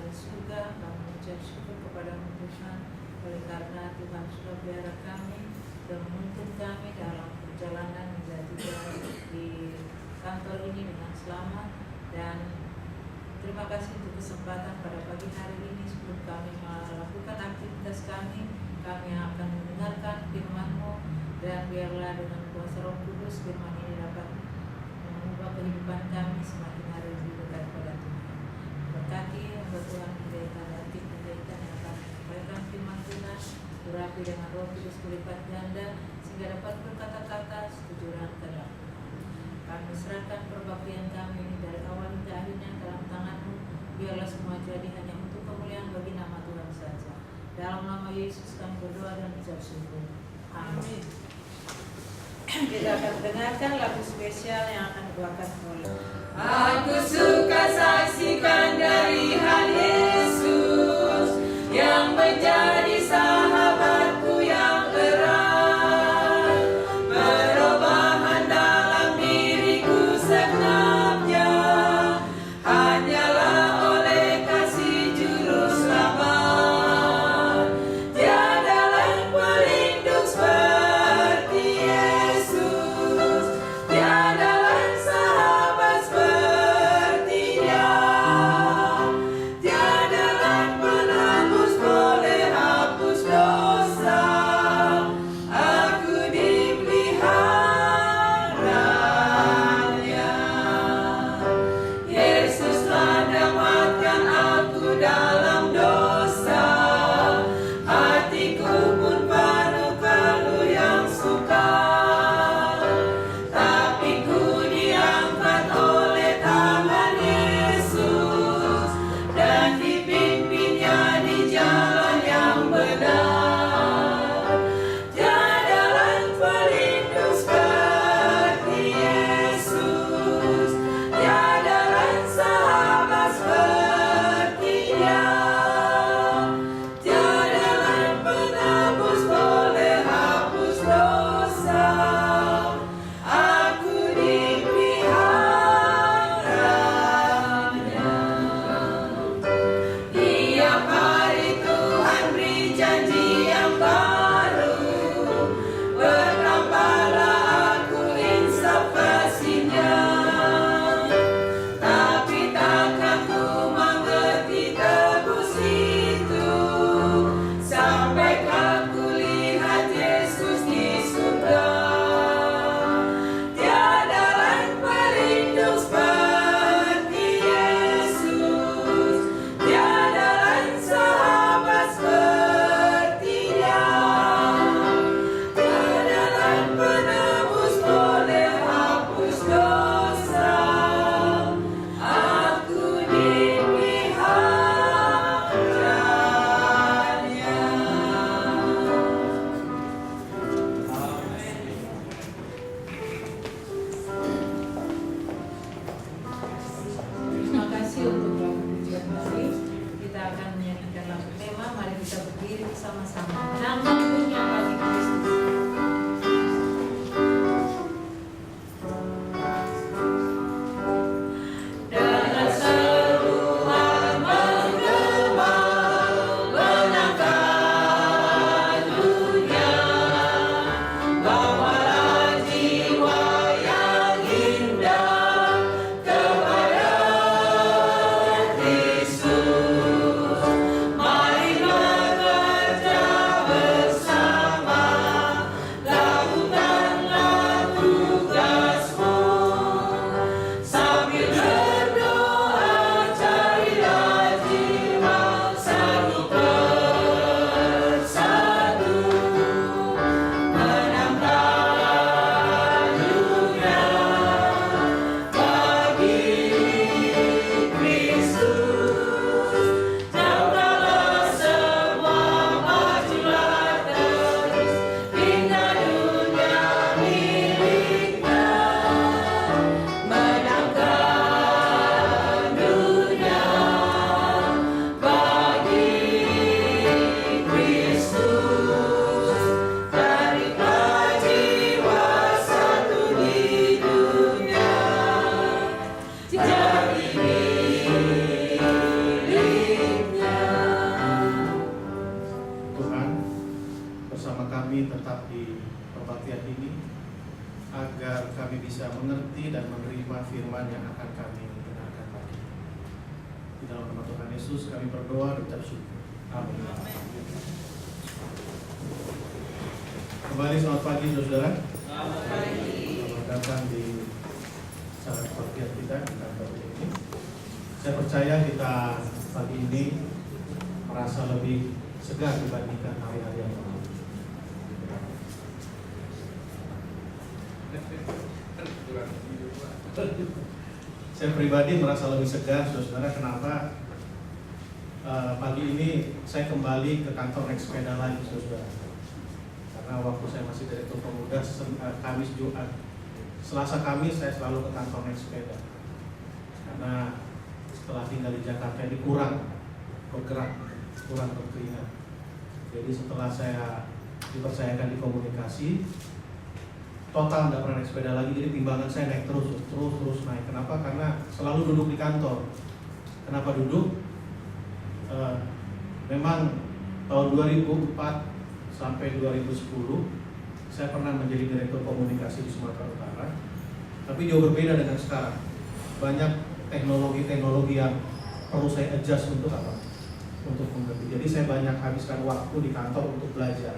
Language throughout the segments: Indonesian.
dari surga. Kami mengucap syukur kepada Tuhan oleh karena Tuhan sudah pelihara kami dan menuntun kami dalam perjalanan hingga tiba di kantor ini dengan selamat. Dan terima kasih untuk kesempatan pada pagi hari ini sebelum kami melakukan aktivitas kami akan mendengarkan firman-Mu, dan biarlah dengan kuasa Roh Kudus firman ini dapat mengubah kehidupan kami semakin hari lebih dekat pada Tuhan. Berkati hamba Tuhan pendeta dan tim pendeta yang akan menyampaikan firman Tuhan, urapi dengan Roh Kudus berlipat ganda sehingga dapat berkata-kata setuju dan terang. Kami serahkan perbaktian kami ini dari awal hingga akhirnya dalam tangan-Mu. Biarlah semua jadi hanya untuk kemuliaan bagi nama Tuhan saja. Dalam nama Yesus kami berdoa dan ucap syukur. Amin. Kita akan dengarkan lagu spesial yang akan dibawakan oleh Aku suka saksikan dari hal Yesus yang menjadi sahabatku yang erat, perubahan dalam diriku segenapnya hanyalah oleh kasih juru selamat. Tiada lain pelindung seperti Yesus, tiada lain sahabat seperti Dia, tiada lain penebus boleh agar kami bisa mengerti dan menerima firman yang akan kami dengarkan pagi ini. Di dalam nama Tuhan Yesus kami berdoa dan ucap syukur. Amin. Kembali selamat pagi saudara. Selamat datang di acara kebaktian kita di kantor ini. Saya percaya kita pagi ini merasa lebih segar dibandingkan hari-hari yang lalu. Saya pribadi merasa lebih segar, saudara. Kenapa? Pagi ini saya kembali ke kantor naik sepeda lagi, saudara. Karena waktu saya masih direktur pemuda, Kamis Jumat, Selasa Kamis saya selalu ke kantor naik sepeda. Karena setelah tinggal di Jakarta ini kurang bergerak, kurang berkeringat. Jadi setelah saya dipercayakan di komunikasi, total nggak pernah naik sepeda lagi. Jadi timbangan saya naik terus naik. Kenapa? Karena selalu duduk di kantor. Kenapa duduk? Memang tahun 2004 sampai 2010 saya pernah menjadi direktur komunikasi di Sumatera Utara. Tapi jauh berbeda dengan sekarang. Banyak teknologi yang perlu saya adjust untuk apa? Untuk mengerti. Jadi saya banyak habiskan waktu di kantor untuk belajar.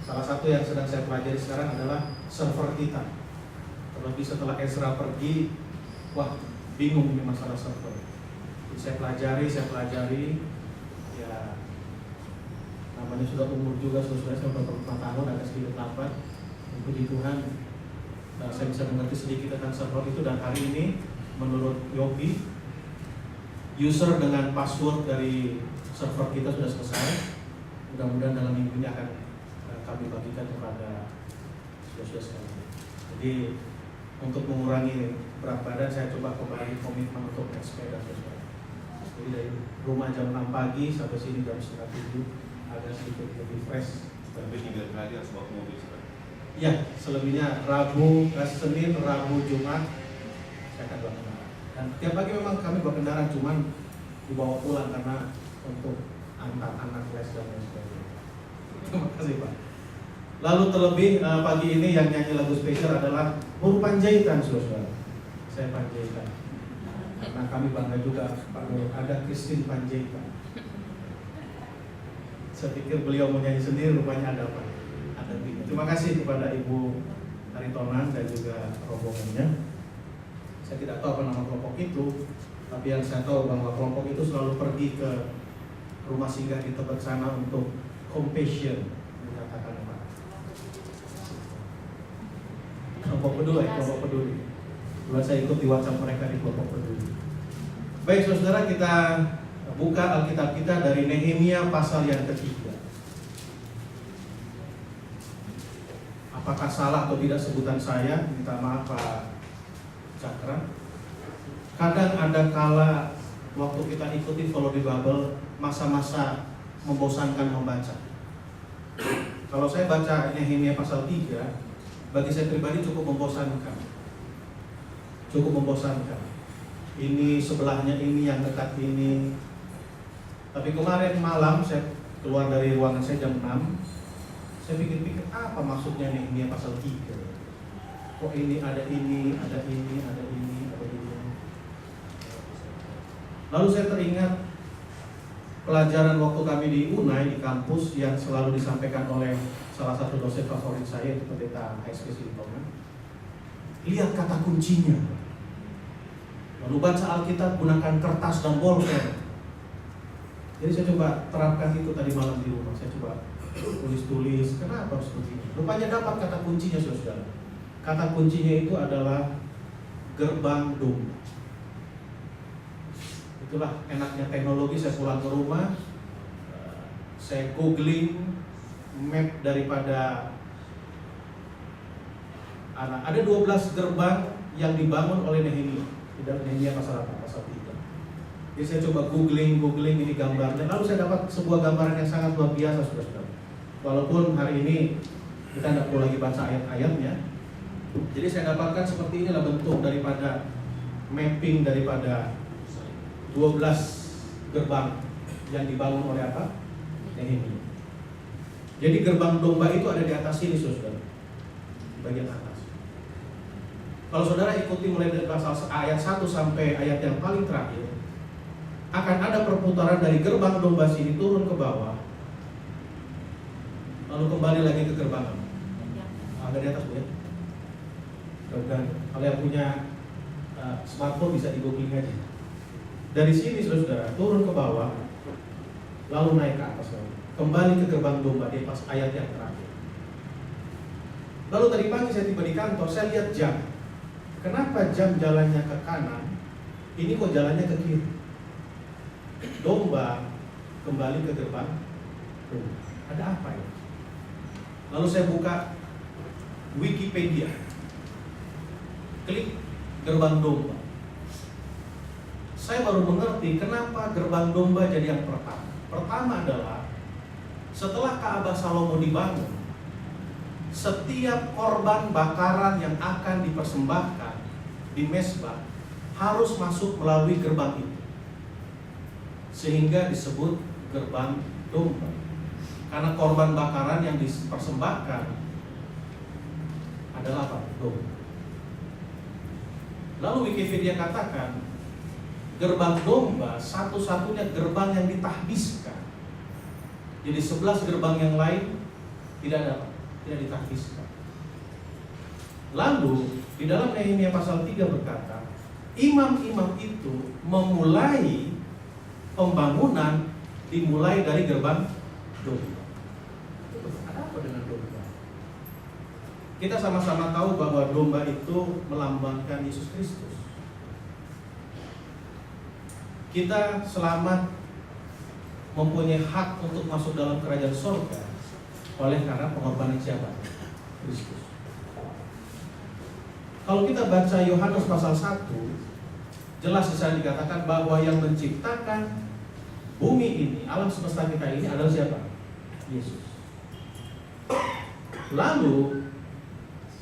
Salah satu yang sedang saya pelajari sekarang adalah server kita. Terlebih setelah Ezra pergi, wah bingung ini masalah server. Jadi saya pelajari, ya namanya sudah umur juga, sudah saya berapa tahun, agak sedikit lambat. Puji Tuhan, saya bisa mengerti sedikit tentang server itu. Dan hari ini menurut Yogi, user dengan password dari server kita sudah selesai. Mudah-mudahan dalam minggu ini akan kami bagikan kepada saudara sekalian. Jadi untuk mengurangi berat badan, saya coba kembali komitmen untuk naik sepeda, saudara. Jadi dari rumah jam 6 pagi sampai sini jam 6:30 agak sedikit lebih fresh. Tapi 3 kali harus bawa mobil, saudara. Ya, selebihnya Senin, Rabu, Jumat saya akan bawa kendaraan. Dan tiap pagi memang kami bawa kendaraan, cuman dibawa pulang karena untuk antar anak les dan lain sebagainya. Terima kasih Pak. Lalu terlebih pagi ini yang nyanyi lagu spesial adalah Nur Panjaitan, saudara. Saya Panjaitan. Karena kami bangga juga Pak Nur, ada Christine Panjaitan. Saya pikir beliau mau nyanyi sendiri, rupanya ada apa? Ada tim. Terima kasih kepada Ibu Haritonan dan juga rombongannya. Saya tidak tahu apa nama kelompok itu, tapi yang saya tahu bahwa kelompok itu selalu pergi ke rumah singgah di tempat sana untuk compassion, menyatakan apa? Kelompok peduli. Dulu saya ikut di WhatsApp mereka di kelompok peduli. Baik saudara, kita buka Alkitab kita dari Nehemia pasal yang ketiga. Apakah salah atau tidak sebutan saya? Minta maaf Pak Cakra. Kadang ada kala waktu kita ikuti follow the Bible, masa-masa membosankan membaca. Kalau saya baca Nehemia pasal 3, bagi saya pribadi cukup membosankan. Ini sebelahnya ini, yang dekat ini. Tapi kemarin malam saya keluar dari ruangan saya jam 6. Saya pikir-pikir apa maksudnya Nehemia pasal 3. Kok ini ada ini. Lalu saya teringat pelajaran waktu kami di Unai, di kampus, yang selalu disampaikan oleh salah satu dosen favorit saya, itu Pendeta HSP Sintongan. Lihat kata kuncinya. Lalu baca Alkitab, gunakan kertas dan bolpen. Jadi saya coba terapkan itu tadi malam di rumah. Saya coba tulis-tulis, kenapa harus begini. Rupanya dapat kata kuncinya, saudara. Kata kuncinya itu adalah gerbang domba. Itulah enaknya teknologi. Saya pulang ke rumah, saya googling map daripada anak. Ada 12 gerbang yang dibangun oleh Nehemia. Tidak, Nehemia pasal apa? Pasal 3. Jadi saya coba googling ini gambarnya. Lalu saya dapat sebuah gambaran yang sangat luar biasa, saudara. Walaupun hari ini kita tidak perlu lagi baca ayat-ayatnya. Jadi saya dapatkan seperti inilah bentuk daripada mapping daripada 12 gerbang yang dibangun oleh apa? Nehemia. Jadi gerbang domba itu ada di atas sini, saudara, di bagian atas. Kalau saudara ikuti mulai dari pasal ayat 1 sampai ayat yang paling terakhir, akan ada perputaran dari gerbang domba sini turun ke bawah, lalu kembali lagi ke gerbang. Ada di atas Bu ya. Dan kalau yang punya smartphone bisa di googling aja. Dari sini saudara turun ke bawah, lalu naik ke atas lagi, kembali ke gerbang domba di pas ayat yang terakhir. Lalu tadi pagi saya tiba di kantor, saya lihat jam. Kenapa jam jalannya ke kanan? Ini kok jalannya ke kiri? Domba kembali ke gerbang domba. Ada apa ya? Lalu saya buka Wikipedia, klik gerbang domba. Saya baru mengerti kenapa gerbang domba jadi yang pertama. Pertama adalah setelah Ka'bah Salomo dibangun, setiap korban bakaran yang akan dipersembahkan di mezbah harus masuk melalui gerbang itu, sehingga disebut gerbang domba. Karena korban bakaran yang dipersembahkan adalah apa? Domba. Lalu Wikipedia katakan gerbang domba satu-satunya gerbang yang ditahbiskan. Jadi 11 gerbang yang lain tidak ada, tidak ditahbiskan. Lalu di dalam Nehemia pasal 3 berkata, imam-imam itu memulai pembangunan dimulai dari gerbang domba. Ada apa dengan domba? Kita sama-sama tahu bahwa domba itu melambangkan Yesus Kristus. Kita selamat mempunyai hak untuk masuk dalam kerajaan surga oleh karena pengorbanan siapa? Kristus. Kalau kita baca Yohanes pasal 1, jelas di sana dikatakan bahwa yang menciptakan bumi ini, alam semesta kita ini adalah siapa? Yesus. Lalu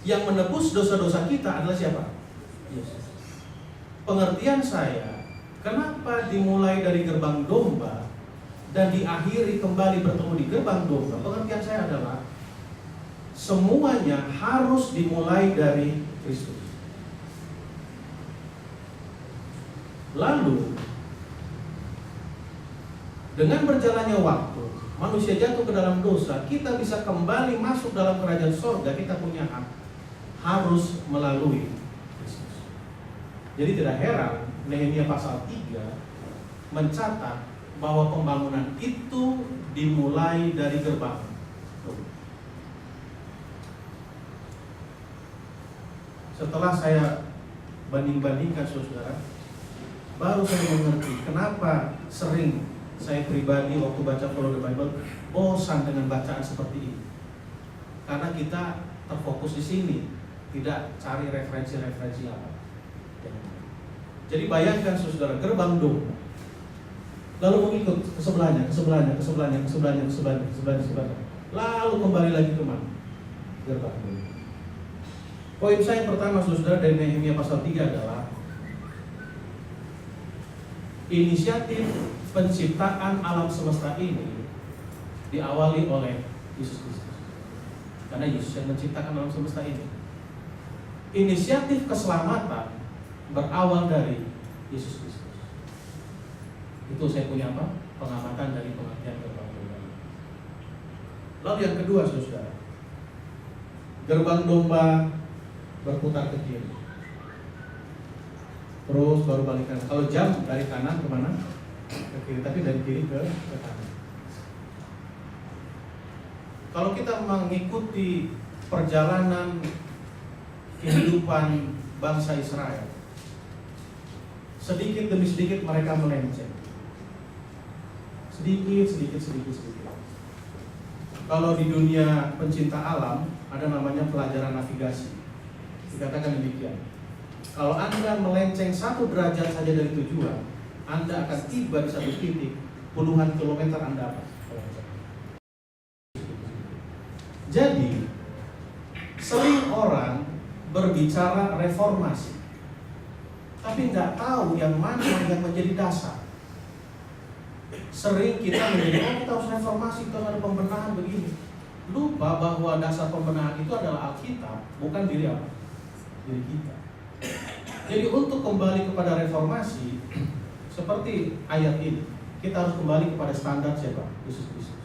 yang menebus dosa-dosa kita adalah siapa? Yesus. Pengertian saya, kenapa dimulai dari gerbang domba dan diakhiri kembali bertemu di gerbang domba? Pengertian saya adalah semuanya harus dimulai dari Kristus. Lalu dengan berjalannya waktu, manusia jatuh ke dalam dosa, kita bisa kembali masuk dalam kerajaan surga. Kita punya hak, harus melalui Kristus. Jadi tidak heran Nehemia pasal 3 mencatat bahwa pembangunan itu dimulai dari gerbang. Setelah saya banding-bandingkan saudara, baru saya mengerti kenapa sering saya pribadi waktu baca Follow the Bible bosan dengan bacaan seperti ini. Karena kita terfokus di sini, tidak cari referensi-referensi apa. Jadi bayangkan saudara, gerbang domba, lalu mengikut ke sebelahnya, lalu kembali lagi ke mana? Gerbang domba. Poin saya pertama saudara dari Nehemia pasal 3 adalah inisiatif penciptaan alam semesta ini diawali oleh Yesus Kristus. Karena Yesus yang menciptakan alam semesta ini. Inisiatif keselamatan berawal dari Yesus Kristus. Itu saya punya apa? Pengamatan dari pengertian gerbang domba. Lalu yang kedua saudara, gerbang domba berputar ke kiri, terus baru balik kanan. Kalau jam dari kanan kemana? Ke kiri, tapi dari kiri ke kanan. Kalau kita mengikuti perjalanan kehidupan bangsa Israel, sedikit demi sedikit mereka melenceng. Sedikit. Kalau di dunia pencinta alam ada namanya pelajaran navigasi. Dikatakan demikian. Kalau Anda melenceng 1 derajat saja dari tujuan, Anda akan tiba di satu titik puluhan kilometer Anda apa? Jadi sering orang berbicara reformasi, tapi nggak tahu yang mana yang menjadi dasar. Sering kita menjadi, kita harus reformasi, kita ada pembenahan begini. Lupa bahwa dasar pembenahan itu adalah Alkitab, bukan diri apa? Diri kita. Jadi untuk kembali kepada reformasi, seperti ayat ini, kita harus kembali kepada standar siapa? Yesus Kristus.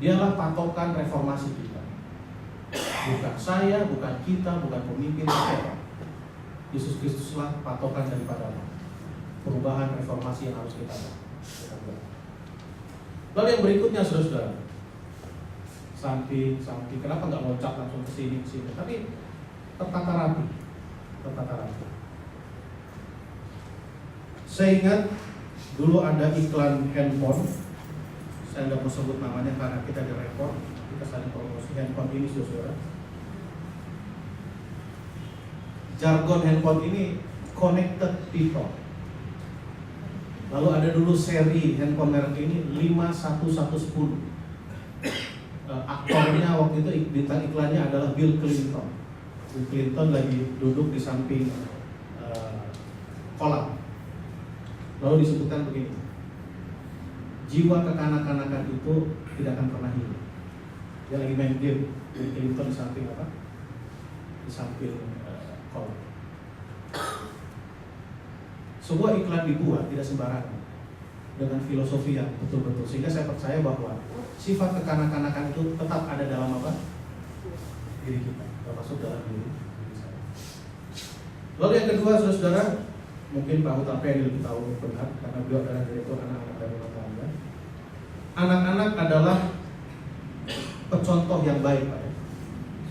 Dialah patokan reformasi kita. Bukan saya, bukan kita, bukan pemimpin siapa. Yesus Kristuslah patokan daripada perubahan reformasi yang harus kita buat. Lalu yang berikutnya, saudara-saudara, samping, kenapa nggak loncat langsung ke sini? Tapi tertata rapi. Saya ingat dulu ada iklan handphone. Saya nggak mau sebut namanya karena kita direkod. Kita saling promosi handphone ini, saudara. Jargon handphone ini connected people. Lalu ada dulu seri handphone merek ini 51110. Aktornya waktu itu bintang iklannya adalah Bill Clinton. Bill Clinton lagi duduk di samping kolam. Lalu disebutkan begini, jiwa kekanak-kanakan itu tidak akan pernah hilang. Dia lagi main game, Bill Clinton di samping apa? Di samping kolam. Sebuah iklan dibuat tidak sembarangan, dengan filosofi yang betul-betul, sehingga saya percaya bahwa sifat kekanak-kanakan itu tetap ada dalam apa? Diri kita, termasuk dalam diri saya. Lalu yang kedua, saudara-saudara, mungkin Pak Hutapel lebih tahu benar karena beliau adalah direktur anak-anak dari rumah tangga. Anak-anak adalah pencontoh yang baik, Pak.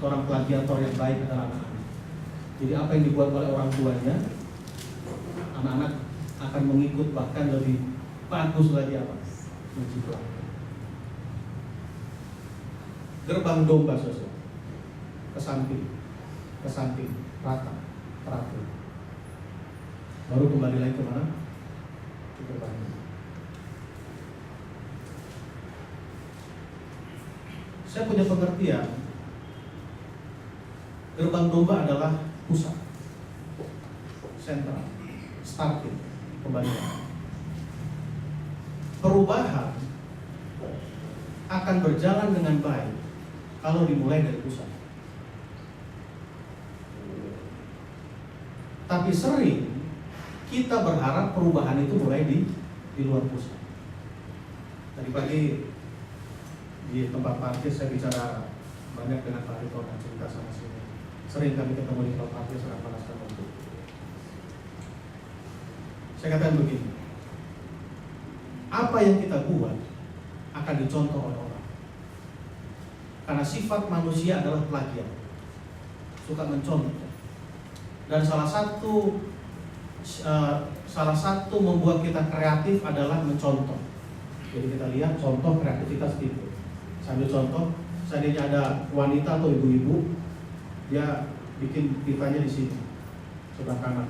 Seorang plagiator yang baik adalah anak-anak. Jadi apa yang dibuat oleh orang tuanya, anak-anak akan mengikut, bahkan lebih bagus lagi apa? Menjiplak. Gerbang domba, saudara, ke samping, rata, teratur. Baru kembali lagi kemana? Ke gerbang. Saya punya pengertian, gerbang domba adalah pusat, sentral, starting, kembali. Perubahan akan berjalan dengan baik kalau dimulai dari pusat. Tapi sering kita berharap perubahan itu mulai di luar pusat. Tadi pagi di tempat parkir saya bicara banyak dengan Pak Rito dan cerita sama sini. Sering kami ketemu di tempat parkir serang panaskan waktu. Saya katakan begini, apa yang kita buat akan dicontoh oleh orang. Karena sifat manusia adalah plagiat, suka mencontoh. Dan salah satu membuat kita kreatif adalah mencontoh. Jadi kita lihat contoh kreativitas itu. Sambil contoh, seandainya ada wanita atau ibu-ibu, dia bikin pitanya di sini, sebelah kanan.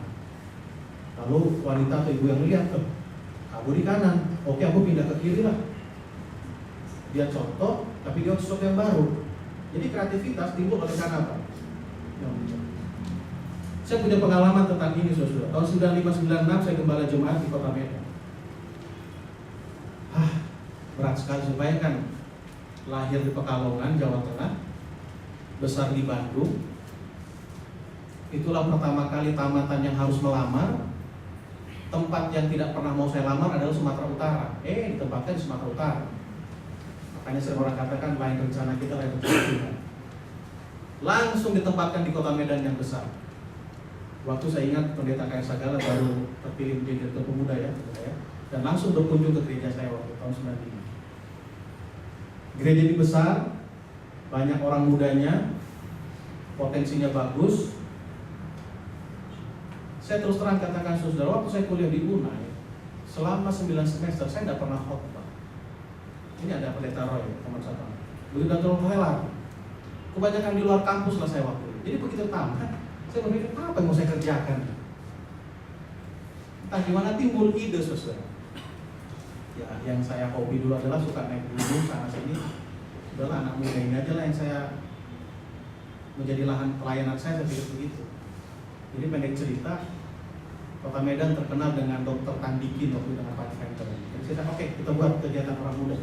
Lalu wanita atau ibu yang lihat, kamu di kanan, oke aku pindah ke kiri lah. Dia contoh, tapi dia sesuatu yang baru. Jadi kreativitas timbul oleh karena apa? Saya punya pengalaman tentang ini, saudara. Tahun 95-96 saya gembala jemaat di Kota Medan. Berat sekali. Saya bayangkan lahir di Pekalongan, Jawa Tengah, besar di Bandung. Itulah pertama kali tamatan yang harus melamar. Tempat yang tidak pernah mau saya lamar adalah Sumatera Utara. Ditempatkan di Sumatera Utara. Makanya saya orang katakan lain rencana kita, lain rencana kita. Langsung ditempatkan di Kota Medan yang besar. Waktu saya ingat pendeta Kaya Sagala baru terpilih menjadi direktur pemuda ya, dan langsung berkunjung ke gereja saya waktu tahun 95. Gereja ini besar, banyak orang mudanya, potensinya bagus. Saya terus terang katakan saudara, waktu saya kuliah di UNAI, selama 9 semester saya tidak pernah khotbah. Ini ada pendeta Roy, teman saya. Begitu datang lelar. Kebanyakan di luar kampus lah saya waktu itu. Jadi begitu tamat, saya berpikir apa yang mau saya kerjakan. Entah gimana timbul ide saudara. Ya, yang saya hobi dulu adalah suka naik gunung sana sini. Udahlah anak muda ini aja lah yang saya menjadi lahan pelayanan saya pikir begitu. Jadi pendek cerita, Kota Medan terkenal dengan Dr. Tandikin waktu dengan Pak Venter. Jadi saya oke, kita buat kegiatan orang muda.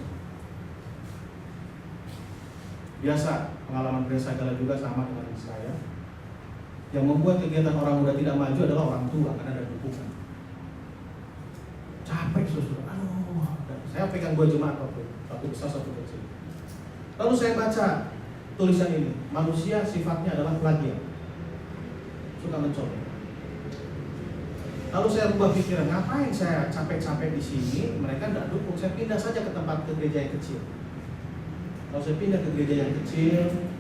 Biasa, pengalaman Gereja Sagala juga sama dengan saya. Yang membuat kegiatan orang muda tidak maju adalah orang tua, karena ada dukungan. Capek saudara, aduh, saya pegang 2 jemaat waktu besar satu kecil. Lalu saya baca tulisan ini, manusia sifatnya adalah plagiat, suka mencoba. Lalu saya rubah pikiran, ngapain saya capek-capek di sini? Mereka tidak dukung, saya pindah saja ke gereja yang kecil. Kalau saya pindah ke gereja yang kecil,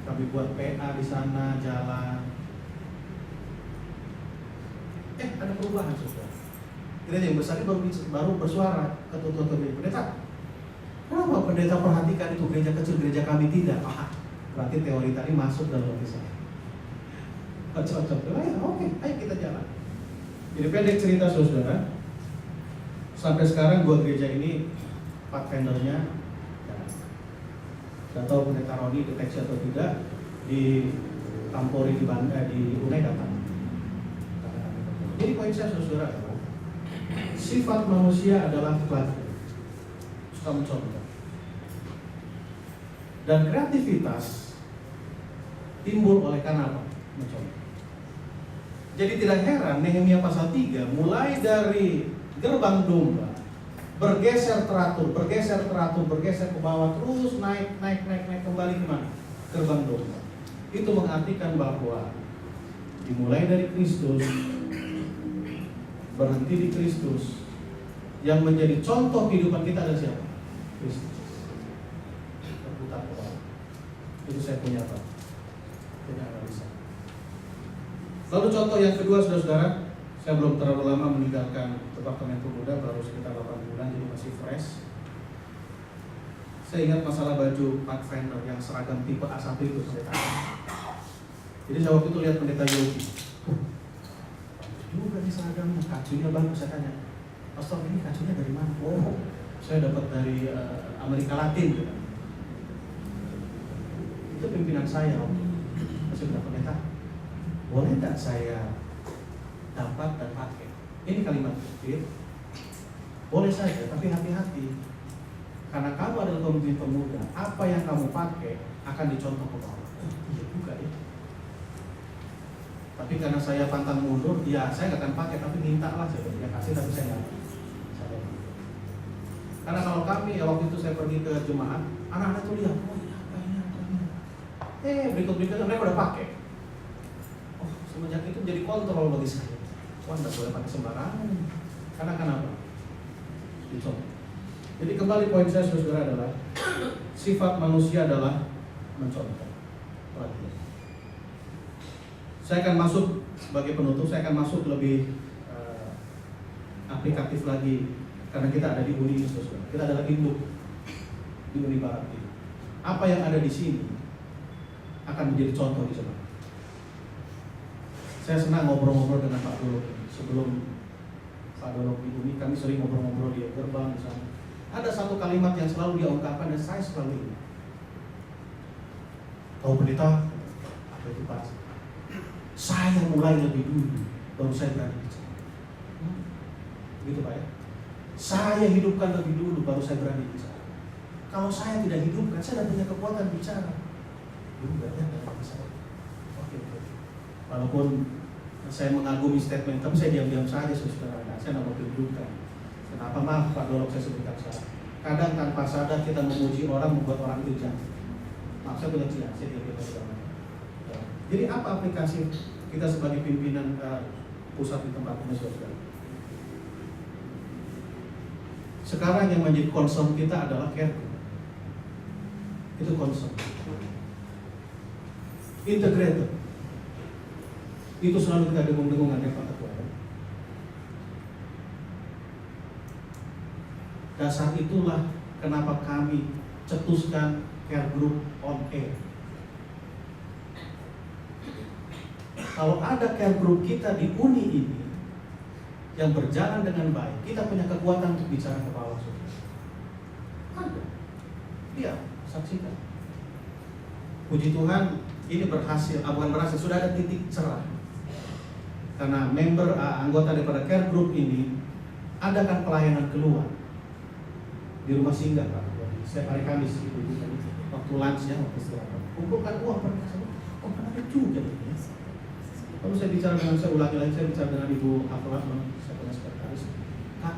kami buat PA di sana, jalan. Ada perubahan saudara. Gereja yang besar ini baru bersuara ke ketua pendeta. Kenapa pendeta perhatikan itu gereja kecil, gereja kami tidak? Berarti teori tadi masuk dalam hati saya. Cocok, oke, ayo kita jalan. Jadi pendek cerita saudara, sampai sekarang 2 gereja ini 4 vendornya. Gak tahu pendeta Roni deteksi atau tidak, di Kampori di Unai datang. Jadi poin saya saudara, sifat manusia adalah pelajar, suka mencoba. Dan kreativitas timbul oleh karena apa? Mencoba. Jadi tidak heran Nehemia pasal 3 mulai dari gerbang domba bergeser teratur ke bawah, terus naik kembali ke mana? Gerbang domba. Itu mengartikan bahwa dimulai dari Kristus, berhenti di Kristus. Yang menjadi contoh kehidupan kita adalah siapa? Kristus. Berputar ke bawah. Itu saya punya apa? Punya analisa. Lalu contoh yang kedua saudara-saudara, saya belum terlalu lama meninggalkan Departemen Pemuda, baru sekitar 8 bulan, jadi masih fresh. Saya ingat masalah baju Pathfinder yang seragam tipe A1 itu saya tahu. Jadi saya waktu itu lihat pendeta Yogi, bagus juga nih seragamnya, kacunya bagus. Saya tanya, Pastor ini kacunya dari mana? Oh, saya dapat dari Amerika Latin gitu. Itu pimpinan saya. Saya bilang, pendeta, boleh tidak saya dapat dan pakai? Ini kalimat kecil. Boleh saja, tapi hati-hati. Karena kamu adalah pemimpin pemuda, apa yang kamu pakai akan dicontoh ke bawah. Iya juga ya. Tapi karena saya pantang mundur, ya saya nggak akan pakai, tapi minta lah saya kasih, tapi saya nggak. Karena kalau kami, waktu itu saya pergi ke jemaat, anak-anak tuh lihat, oh iya apa ini. Berikut-berikutnya mereka udah pakai. Oh, semenjak itu jadi kontrol bagi saya. Wah, nggak boleh pakai sembarangan. Karena kenapa? Dicontoh. Jadi kembali poin saya saudara adalah sifat manusia adalah mencontoh. Saya akan masuk sebagai penutup, saya akan masuk lebih aplikatif lagi karena kita ada di Uni ini saudara. Kita adalah induk di Uni Barat ini. Apa yang ada di sini akan menjadi contoh di sana. Saya senang ngobrol-ngobrol dengan Pak Dolok. Sebelum Pak Dolok di Uni, kami sering ngobrol-ngobrol di gerbang di sana. Ada satu kalimat yang selalu dia ungkapkan dan saya selalu ingat. Tahu pendeta? Apa itu Pak? Saya mulai lebih dulu, baru saya berani bicara. Begitu Pak ya? Saya hidupkan lebih dulu, baru saya berani bicara. Kalau saya tidak hidupkan, saya tidak punya kekuatan bicara. Juga ya, tidak masalah. Oke. Walaupun saya mengagumi statement, tapi saya diam-diam saja saudara. Saya tidak mau hidupkan. Kenapa? Maaf Pak Dolok, saya sebutkan salah. Kadang tanpa sadar kita memuji orang, membuat orang itu jatuh. Maaf, saya punya ciri, saya diam-diam saja. Jadi apa aplikasi kita sebagai pimpinan pusat di tempat ini saudara? Sekarang yang menjadi concern kita adalah care. Itu concern. Integrated. Itu selalu kita dengung-dengungan ya Pak Ketua. Dasar itulah kenapa kami cetuskan care group on air. Kalau ada care group kita di Uni ini yang berjalan dengan baik, kita punya kekuatan untuk bicara ke bawah. Ada. Iya, saksikan. Puji Tuhan, ini berhasil, bukan berhasil, sudah ada titik cerah. Karena member, anggota daripada care group ini adakan pelayanan keluar di rumah singgah Pak. Setiap hari Kamis itu waktu lunch ya, waktu istirahat. Kumpulkan uang mereka semua. Oh, menarik juga ini. Lalu saya ulangi lagi, saya bicara dengan Ibu Afla, saya punya sekretaris. Kak,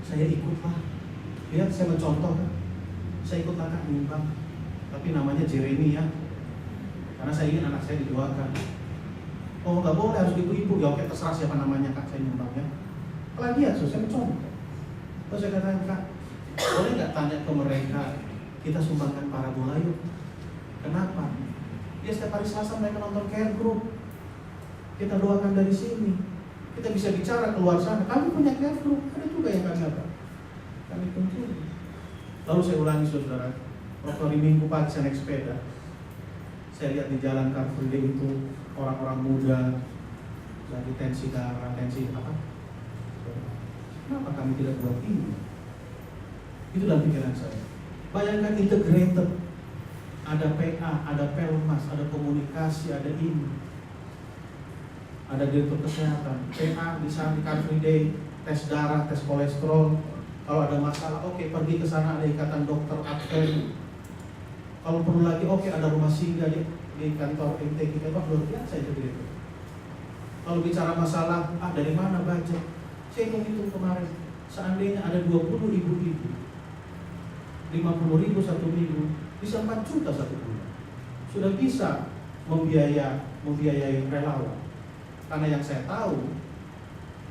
saya ikutlah. Lihat, saya mencontoh kan. Saya ikutlah Kak nyumbang. Tapi namanya Jeremy ya. Karena saya ingin anak saya didoakan. Oh nggak boleh, harus ibu-ibu. Ya oke, terserah siapa namanya Kak, saya nyumbang ya. Plagiat, saya mencontoh. Terus saya katakan, Kak, boleh nggak tanya ke mereka, kita sumbangkan parabola yuk. Kenapa? Ya setiap hari Selasa mereka nonton care group. Kita doakan dari sini. Kita bisa bicara keluar sana. Kami punya care group, ada juga yang kami apa? Kami kumpul. Lalu saya ulangi saudara. Waktu hari Minggu pagi saya naik sepeda. Saya lihat di jalan Car Free Day itu orang-orang muda lagi tensi darah, tensi apa? Kenapa kami tidak buat ini? Itu dalam pikiran saya. Bayangkan integrated. Ada PA, ada Pelmas, ada komunikasi, ada ini. Ada direktur kesehatan, PA di sana di Car Free Day, tes darah, tes kolesterol. Kalau ada masalah, oke, pergi ke sana, ada ikatan dokter advent. Kalau perlu lagi, oke, ada rumah singgah di kantor MT kita, luar biasa itu gitu. Kalau bicara masalah, dari mana budget? Saya hitung kemarin, seandainya ada 20 ibu-ibu, 50.000 satu minggu, bisa 4 juta satu bulan. Sudah bisa membiayai relawan. Karena yang saya tahu,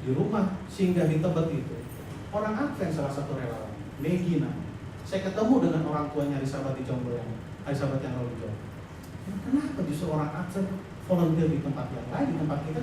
di rumah singgah di Tebet itu, orang Advent salah satu relawan, Megina. Saya ketemu dengan orang tuanya hari Sabat di Jomblo hari Sabat yang lalu di Jomblo. Kenapa justru orang Advent volunteer di tempat yang lain, di tempat kita